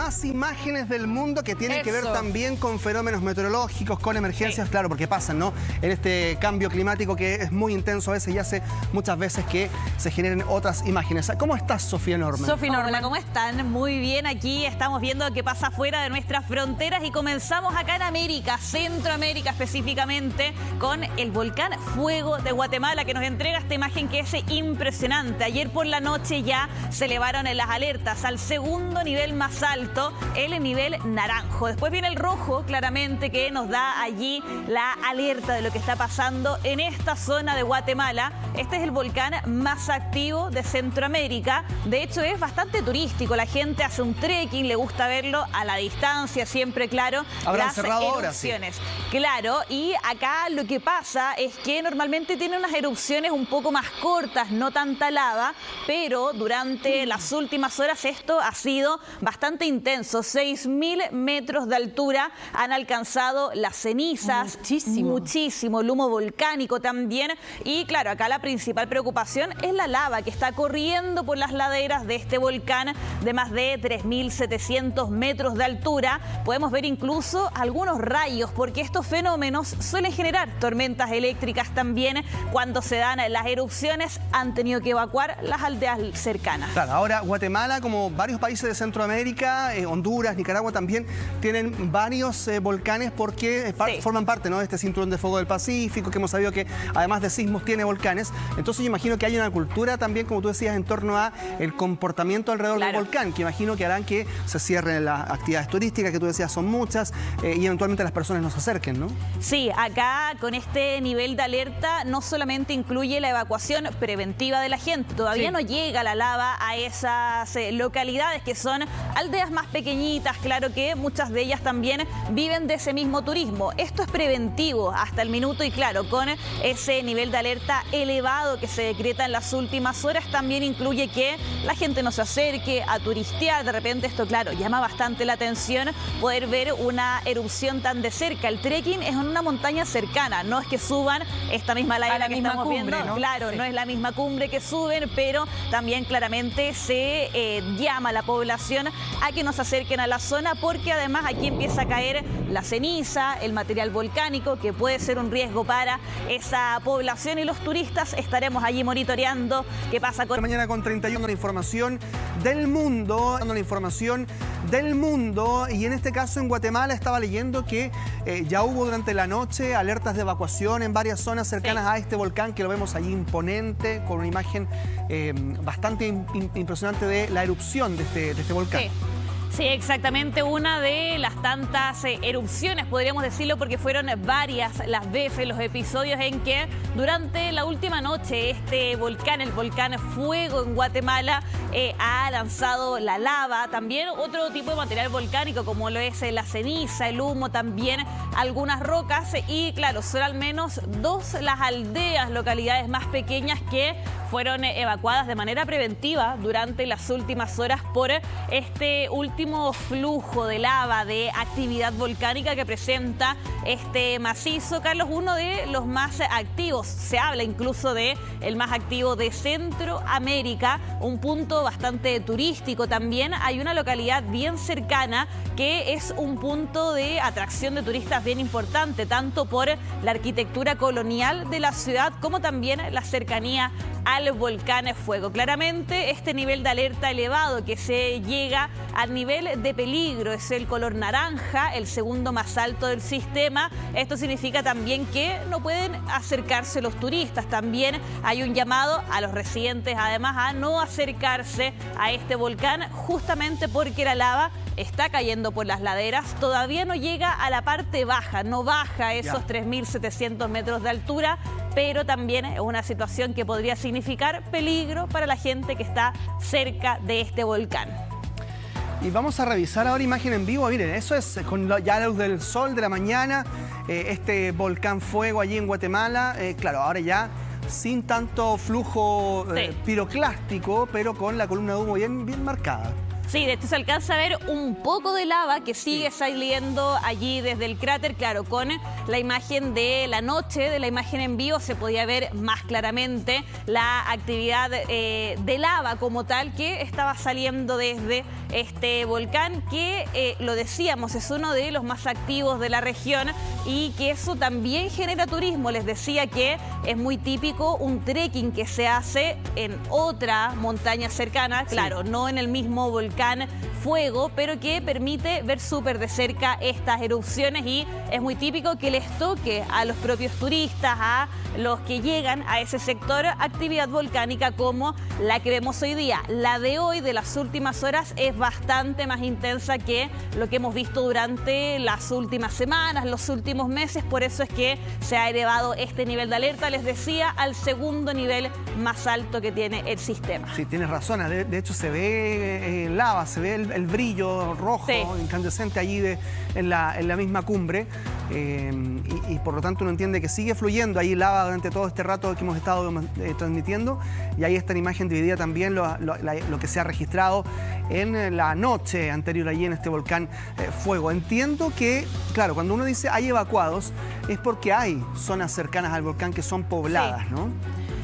más imágenes del mundo que tienen que ver también con fenómenos meteorológicos, con emergencias, claro, porque pasan, ¿no? En este cambio climático que es muy intenso a veces y hace muchas veces que se generen otras imágenes. ¿Cómo estás, Sofía Norman? Sofía Norman, ¿cómo están? Muy bien, aquí estamos viendo qué pasa fuera de nuestras fronteras y comenzamos acá en América, Centroamérica específicamente, con el volcán Fuego de Guatemala, que nos entrega esta imagen que es impresionante. Ayer por la noche ya se elevaron las alertas al segundo nivel más alto, el nivel naranjo. Después viene el rojo, claramente, que nos da allí la alerta de lo que está pasando en esta zona de Guatemala. Este es el volcán más activo de Centroamérica. De hecho, es bastante turístico. La gente hace un trekking, le gusta verlo a la distancia, siempre, claro. Habrán cerrado ahora, sí. Claro, y acá lo que pasa es que normalmente tiene unas erupciones un poco más cortas, no tanta lava, pero durante las últimas horas esto ha sido bastante intenso. 6.000 metros de altura han alcanzado las cenizas. Muchísimo. El humo volcánico también. Y claro, acá la principal preocupación es la lava que está corriendo por las laderas de este volcán de más de 3.700 metros de altura. Podemos ver incluso algunos rayos, porque estos fenómenos suelen generar tormentas eléctricas también. Cuando se dan las erupciones, han tenido que evacuar las aldeas cercanas. Claro, ahora Guatemala, como varios países de Centroamérica, Honduras, Nicaragua también, tienen varios volcanes porque forman parte, ¿no?, de este cinturón de fuego del Pacífico, que hemos sabido que además de sismos tiene volcanes. Entonces yo imagino que hay una cultura también, como tú decías, en torno a el comportamiento alrededor del volcán, que imagino que harán que se cierren las actividades turísticas, que tú decías son muchas, y eventualmente las personas no se acerquen, ¿no? Sí, acá con este nivel de alerta no solamente incluye la evacuación preventiva de la gente, todavía no llega la lava a esas localidades que son aldeas más pequeñitas, claro que muchas de ellas también viven de ese mismo turismo. Esto es preventivo hasta el minuto y claro, con ese nivel de alerta elevado que se decreta en las últimas horas, también incluye que la gente no se acerque a turistear. De repente esto, claro, llama bastante la atención poder ver una erupción tan de cerca. El trekking es en una montaña cercana, no es que suban esta misma ladera que estamos viendo, ¿no? Claro, no es la misma cumbre que suben, pero también claramente se llama a la población a que nos acerquen a la zona, porque además aquí empieza a caer la ceniza, el material volcánico, que puede ser un riesgo para esa población, y los turistas estaremos allí monitoreando qué pasa con... Mañana con 31, la información del mundo, y en este caso en Guatemala estaba leyendo que ya hubo durante la noche alertas de evacuación en varias zonas cercanas a este volcán, que lo vemos allí imponente, con una imagen bastante impresionante de la erupción de este volcán. Sí, exactamente, una de las tantas erupciones, podríamos decirlo, porque fueron varias las veces, los episodios en que durante la última noche este volcán, el volcán Fuego en Guatemala, ha lanzado la lava, también otro tipo de material volcánico como lo es la ceniza, el humo, también algunas rocas, y claro, son al menos dos las aldeas, localidades más pequeñas que fueron evacuadas de manera preventiva durante las últimas horas por este último flujo de lava, de actividad volcánica que presenta este macizo. Carlos, uno de los más activos, se habla incluso de el más activo de Centroamérica, un punto bastante turístico también. Hay una localidad bien cercana que es un punto de atracción de turistas bien importante, tanto por la arquitectura colonial de la ciudad como también la cercanía al volcán Fuego. Claramente este nivel de alerta elevado, que se llega al nivel de peligro, es el color naranja, el segundo más alto del sistema. Esto significa también que no pueden acercarse los turistas. También hay un llamado a los residentes además a no acercarse a este volcán, justamente porque la lava está cayendo por las laderas, todavía no llega a la parte baja, no baja esos 3.700 metros de altura, pero también es una situación que podría significar peligro para la gente que está cerca de este volcán. Y vamos a revisar ahora imagen en vivo. Miren, eso es con ya la luz del sol de la mañana, este volcán Fuego allí en Guatemala. Claro, ahora ya sin tanto flujo piroclástico, pero con la columna de humo bien marcada. Sí, de hecho se alcanza a ver un poco de lava que sigue saliendo allí desde el cráter. Claro, con la imagen de la noche, de la imagen en vivo, se podía ver más claramente la actividad de lava como tal que estaba saliendo desde este volcán que, lo decíamos, es uno de los más activos de la región y que eso también genera turismo. Les decía que es muy típico un trekking que se hace en otra montaña cercana, claro, no en el mismo volcán fuego, pero que permite ver súper de cerca estas erupciones y es muy típico que les toque a los propios turistas, a los que llegan a ese sector, actividad volcánica como la que vemos hoy día. La de hoy, de las últimas horas, es bastante más intensa que lo que hemos visto durante las últimas semanas, los últimos meses, por eso es que se ha elevado este nivel de alerta, les decía, al segundo nivel más alto que tiene el sistema. Sí, tienes razón, de hecho se ve lava, se ve el brillo rojo, incandescente allí en la misma cumbre y por lo tanto uno entiende que sigue fluyendo ahí lava durante todo este rato que hemos estado transmitiendo y ahí está en imagen dividida también lo que se ha registrado en la noche anterior allí en este volcán Fuego. Entiendo que, claro, cuando uno dice hay evacuados es porque hay zonas cercanas al volcán que son pobladas, ¿no?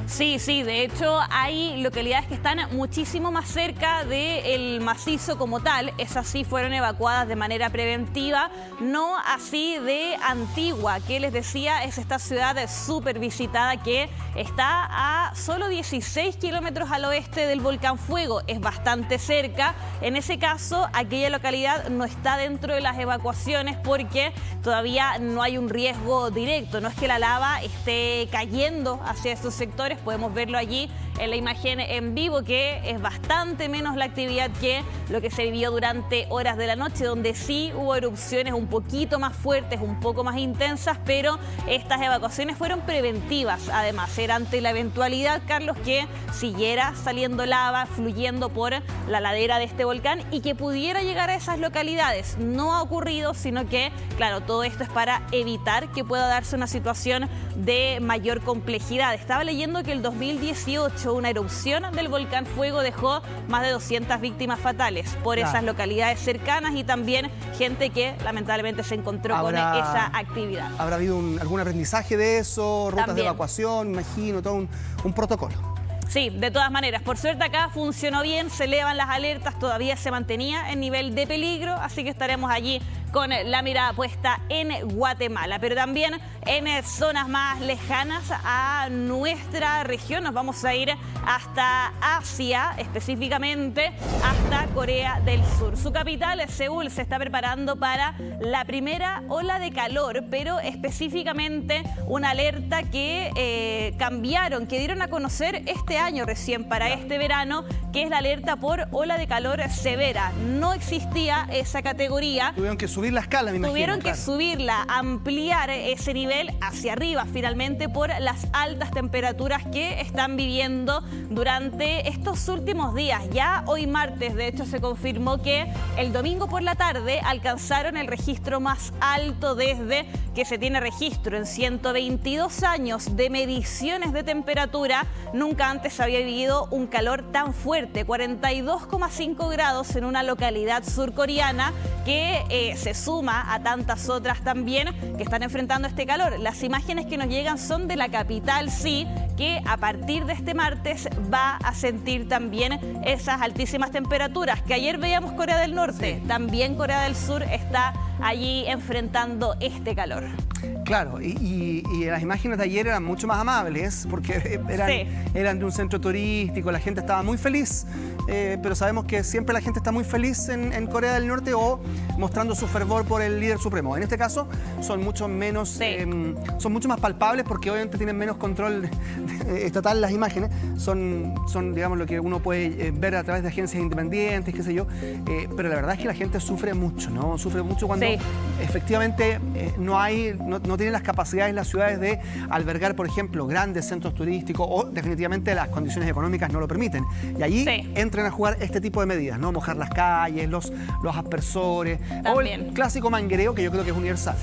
Sí, sí, de hecho hay localidades que están muchísimo más cerca del macizo como tal. Esas sí fueron evacuadas de manera preventiva, no así de Antigua, que les decía es esta ciudad súper visitada que está a solo 16 kilómetros al oeste del volcán Fuego. Es bastante cerca. En ese caso, aquella localidad no está dentro de las evacuaciones porque todavía no hay un riesgo directo. No es que la lava esté cayendo hacia estos sectores. Podemos verlo allí en la imagen en vivo, que es bastante menos la actividad que lo que se vivió durante horas de la noche, donde sí hubo erupciones un poquito más fuertes, un poco más intensas, pero estas evacuaciones fueron preventivas. Además, era ante la eventualidad, Carlos, que siguiera saliendo lava, fluyendo por la ladera de este volcán y que pudiera llegar a esas localidades. No ha ocurrido, sino que, claro, todo esto es para evitar que pueda darse una situación de mayor complejidad. Estaba leyendo que el 2018 una erupción del volcán Fuego dejó más de 200 víctimas fatales por esas localidades cercanas y también gente que lamentablemente se encontró con esa actividad. ¿Habrá habido algún aprendizaje de eso? Rutas de evacuación, imagino, todo un protocolo. Sí, de todas maneras, por suerte acá funcionó bien, se elevan las alertas, todavía se mantenía en nivel de peligro, así que estaremos allí con la mirada puesta en Guatemala, pero también en zonas más lejanas a nuestra región. Nos vamos a ir hasta Asia, específicamente hasta Corea del Sur. Su capital, Seúl, se está preparando para la primera ola de calor, pero específicamente una alerta que cambiaron, que dieron a conocer este año recién para este verano, que es la alerta por ola de calor severa. No existía esa categoría. Tuvieron que subir la escala, me imagino. Tuvieron que subirla, ampliar ese nivel hacia arriba finalmente por las altas temperaturas que están viviendo durante estos últimos días. Ya hoy martes, de hecho, se confirmó que el domingo por la tarde alcanzaron el registro más alto desde que se tiene registro en 122 años de mediciones de temperatura. Nunca antes había vivido un calor tan fuerte, 42,5 grados en una localidad surcoreana que se suma a tantas otras también que están enfrentando este calor. Las imágenes que nos llegan son de la capital, sí, que a partir de este martes va a sentir también esas altísimas temperaturas. Que ayer veíamos Corea del Norte, también Corea del Sur está allí enfrentando este calor. Claro, y las imágenes de ayer eran mucho más amables porque eran de un centro turístico, la gente estaba muy feliz, pero sabemos que siempre la gente está muy feliz en Corea del Norte o mostrando su fervor por el líder supremo. En este caso son mucho menos, son mucho más palpables porque obviamente tienen menos control estatal las imágenes, son digamos lo que uno puede ver a través de agencias independientes, qué sé yo, pero la verdad es que la gente sufre mucho, ¿no? Sufre mucho cuando efectivamente no tienen las capacidades las ciudades de albergar, por ejemplo, grandes centros turísticos o definitivamente las condiciones económicas no lo permiten. Y allí entran a jugar este tipo de medidas, ¿no? Mojar las calles, los aspersores o el clásico manguereo que yo creo que es universal.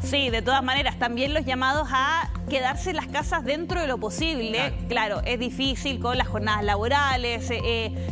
Sí, de todas maneras, también los llamados a quedarse en las casas dentro de lo posible. Claro, es difícil con las jornadas laborales,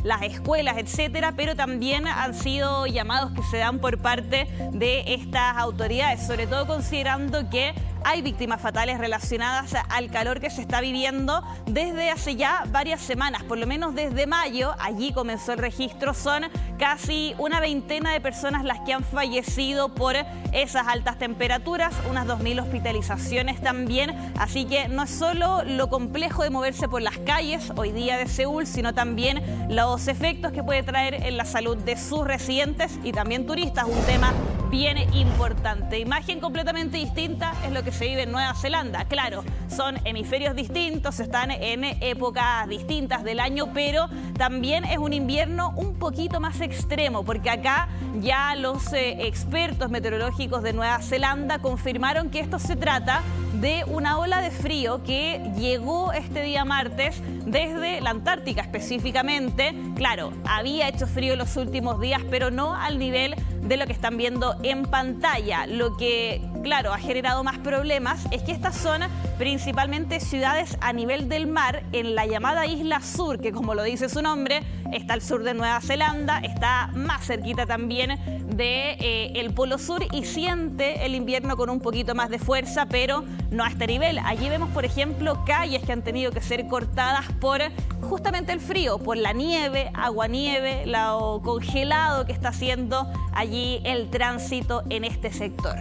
las escuelas, etcétera, pero también han sido llamados que se dan por parte de estas autoridades, sobre todo considerando que hay víctimas fatales relacionadas al calor que se está viviendo desde hace ya varias semanas, por lo menos desde mayo. Allí comenzó el registro, son casi una veintena de personas las que han fallecido por esas altas temperaturas, unas 2000 hospitalizaciones también, así que no es solo lo complejo de moverse por las calles hoy día de Seúl, sino también los efectos que puede traer en la salud de sus residentes y también turistas, un tema bien importante. Imagen completamente distinta es lo que se vive en Nueva Zelanda. Claro, son hemisferios distintos, están en épocas distintas del año, pero también es un invierno un poquito más extremo, porque acá ya los expertos meteorológicos de Nueva Zelanda confirmaron que esto se trata de una ola de frío que llegó este día martes desde la Antártica específicamente. Claro, había hecho frío en los últimos días, pero no al nivel de lo que están viendo en pantalla. Lo que, claro, ha generado más problemas es que estas son principalmente ciudades a nivel del mar en la llamada Isla Sur, que como lo dice su nombre, está al sur de Nueva Zelanda, está más cerquita también de el Polo Sur y siente el invierno con un poquito más de fuerza, pero no a este nivel. Allí vemos, por ejemplo, calles que han tenido que ser cortadas por justamente el frío, por la nieve, aguanieve, lo congelado que está haciendo allí el tránsito en este sector.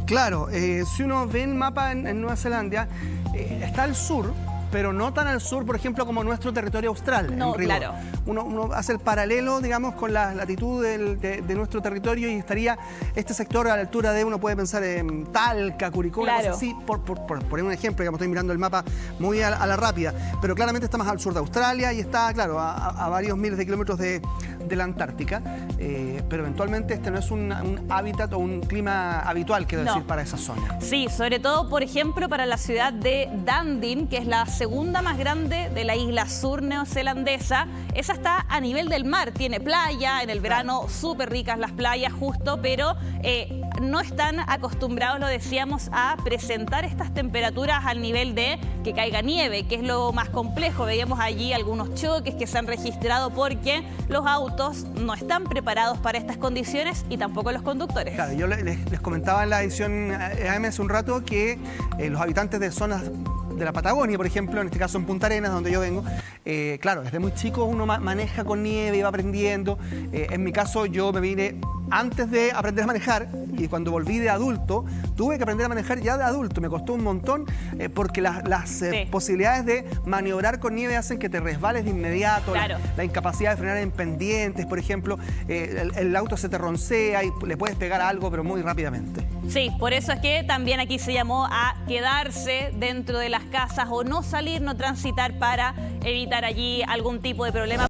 Claro, si uno ve el mapa en Nueva Zelanda, está al sur, pero no tan al sur, por ejemplo, como nuestro territorio austral. No, en rigor. claro. Uno hace el paralelo, digamos, con la latitud de nuestro territorio y estaría este sector a la altura de, uno puede pensar en Talca, Curicó, claro, una cosa así, por poner un ejemplo, digamos, estoy mirando el mapa muy a la rápida, pero claramente está más al sur de Australia y está, claro, a varios miles de kilómetros de la Antártica, pero eventualmente este no es un hábitat o un clima habitual, quiero decir, para esa zona. Sí, sobre todo, por ejemplo, para la ciudad de Dunedin, que es la segunda más grande de la isla sur neozelandesa. Esa está a nivel del mar, tiene playa, en el verano súper ricas las playas justo, pero no están acostumbrados, lo decíamos, a presentar estas temperaturas al nivel de que caiga nieve, que es lo más complejo. Veíamos allí algunos choques que se han registrado porque los autos no están preparados para estas condiciones y tampoco los conductores. Claro, yo les comentaba en la edición AM hace un rato que los habitantes de zonas de la Patagonia, por ejemplo, en este caso en Punta Arenas, donde yo vengo, claro, desde muy chico uno maneja con nieve y va aprendiendo. En mi caso, yo me vine antes de aprender a manejar y cuando volví de adulto, tuve que aprender a manejar ya de adulto. Me costó un montón porque las posibilidades de maniobrar con nieve hacen que te resbales de inmediato. Claro. La incapacidad de frenar en pendientes, por ejemplo, el auto se te roncea y le puedes pegar a algo, pero muy rápidamente. Sí, por eso es que también aquí se llamó a quedarse dentro de las casas o no salir, no transitar para evitar allí algún tipo de problema.